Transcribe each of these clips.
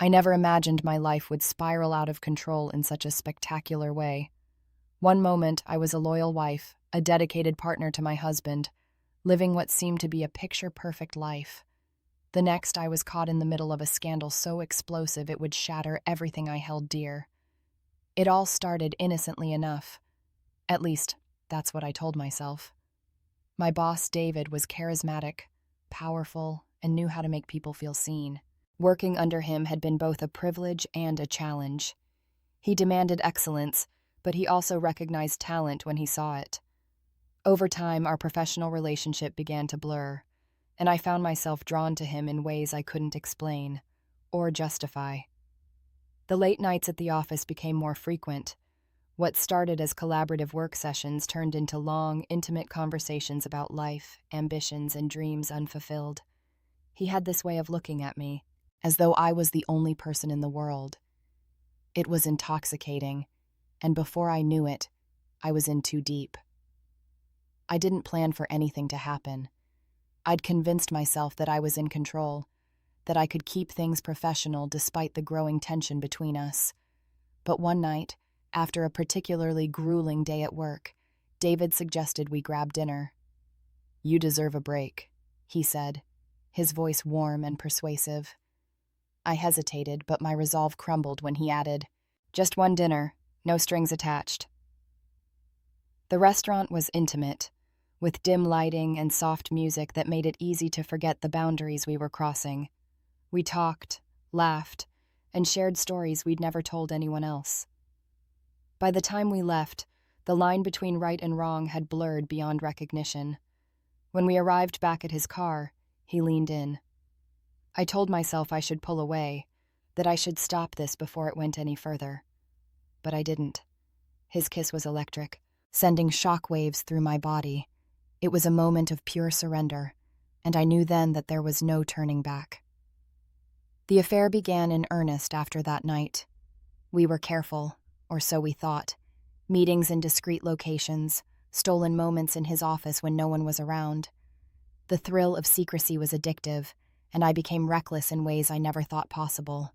I never imagined my life would spiral out of control in such a spectacular way. One moment, I was a loyal wife, a dedicated partner to my husband, living what seemed to be a picture-perfect life. The next, I was caught in the middle of a scandal so explosive it would shatter everything I held dear. It all started innocently enough. At least, that's what I told myself. My boss, David, was charismatic, powerful, and knew how to make people feel seen. Working under him had been both a privilege and a challenge. He demanded excellence, but he also recognized talent when he saw it. Over time, our professional relationship began to blur, and I found myself drawn to him in ways I couldn't explain or justify. The late nights at the office became more frequent. What started as collaborative work sessions turned into long, intimate conversations about life, ambitions, and dreams unfulfilled. He had this way of looking at me, as though I was the only person in the world. It was intoxicating, and before I knew it, I was in too deep. I didn't plan for anything to happen. I'd convinced myself that I was in control, that I could keep things professional despite the growing tension between us. But one night, after a particularly grueling day at work, David suggested we grab dinner. "You deserve a break," he said, his voice warm and persuasive. I hesitated, but my resolve crumbled when he added, "Just one dinner, no strings attached." The restaurant was intimate, with dim lighting and soft music that made it easy to forget the boundaries we were crossing. We talked, laughed, and shared stories we'd never told anyone else. By the time we left, the line between right and wrong had blurred beyond recognition. When we arrived back at his car, he leaned in. I told myself I should pull away, that I should stop this before it went any further. But I didn't. His kiss was electric, sending shockwaves through my body. It was a moment of pure surrender, and I knew then that there was no turning back. The affair began in earnest after that night. We were careful, or so we thought. Meetings in discreet locations, stolen moments in his office when no one was around. The thrill of secrecy was addictive, and I became reckless in ways I never thought possible.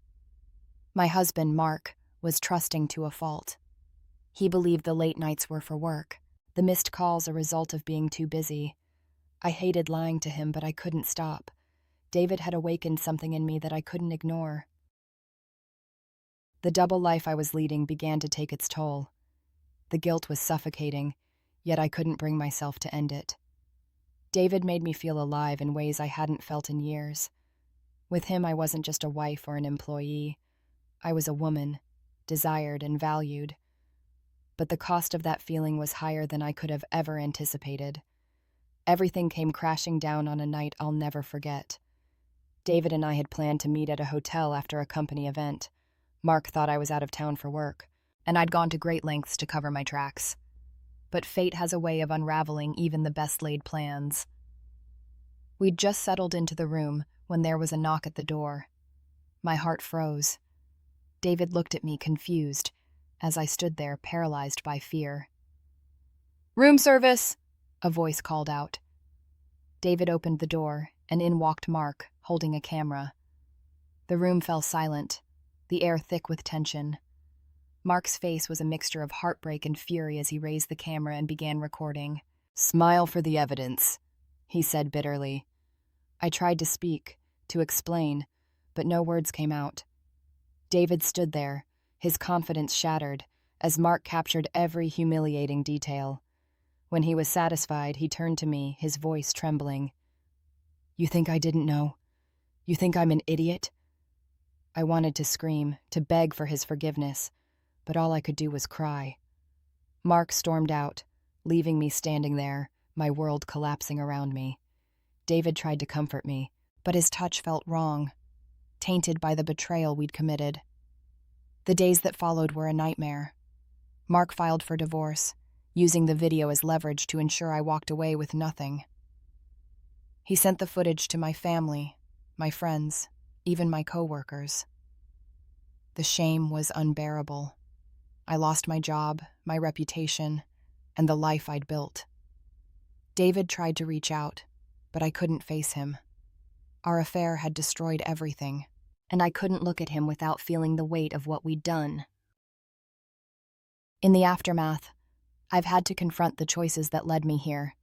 My husband, Mark, was trusting to a fault. He believed the late nights were for work, the missed calls a result of being too busy. I hated lying to him, but I couldn't stop. David had awakened something in me that I couldn't ignore. The double life I was leading began to take its toll. The guilt was suffocating, yet I couldn't bring myself to end it. David made me feel alive in ways I hadn't felt in years. With him, I wasn't just a wife or an employee. I was a woman, desired and valued. But the cost of that feeling was higher than I could have ever anticipated. Everything came crashing down on a night I'll never forget. David and I had planned to meet at a hotel after a company event. Mark thought I was out of town for work, and I'd gone to great lengths to cover my tracks. But fate has a way of unraveling even the best-laid plans. We'd just settled into the room when there was a knock at the door. My heart froze. David looked at me confused as I stood there paralyzed by fear. "Room service!" a voice called out. David opened the door, and in walked Mark, holding a camera. The room fell silent, the air thick with tension. Mark's face was a mixture of heartbreak and fury as he raised the camera and began recording. "Smile for the evidence," he said bitterly. I tried to speak, to explain, but no words came out. David stood there, his confidence shattered, as Mark captured every humiliating detail. When he was satisfied, he turned to me, his voice trembling. "You think I didn't know? You think I'm an idiot?" I wanted to scream, to beg for his forgiveness, but all I could do was cry. Mark stormed out, leaving me standing there, my world collapsing around me. David tried to comfort me, but his touch felt wrong, tainted by the betrayal we'd committed. The days that followed were a nightmare. Mark filed for divorce, using the video as leverage to ensure I walked away with nothing. He sent the footage to my family, my friends, even my coworkers. The shame was unbearable. I lost my job, my reputation, and the life I'd built. David tried to reach out, but I couldn't face him. Our affair had destroyed everything. and I couldn't look at him without feeling the weight of what we'd done. In the aftermath, I've had to confront the choices that led me here.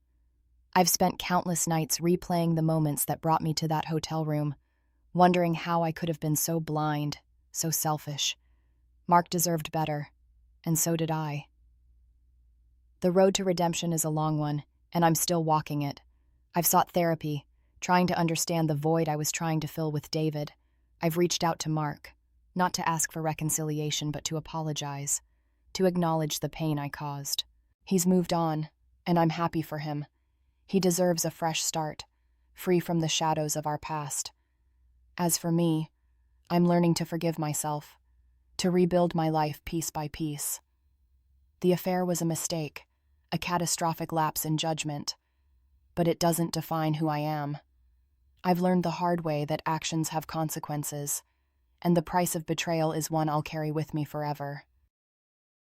I've spent countless nights replaying the moments that brought me to that hotel room, wondering how I could have been so blind, so selfish. Mark deserved better, and so did I. The road to redemption is a long one, and I'm still walking it. I've sought therapy, trying to understand the void I was trying to fill with David. I've reached out to Mark, not to ask for reconciliation, but to apologize, to acknowledge the pain I caused. He's moved on, and I'm happy for him. He deserves a fresh start, free from the shadows of our past. As for me, I'm learning to forgive myself, to rebuild my life piece by piece. The affair was a mistake, a catastrophic lapse in judgment, but it doesn't define who I am. I've learned the hard way that actions have consequences, and the price of betrayal is one I'll carry with me forever.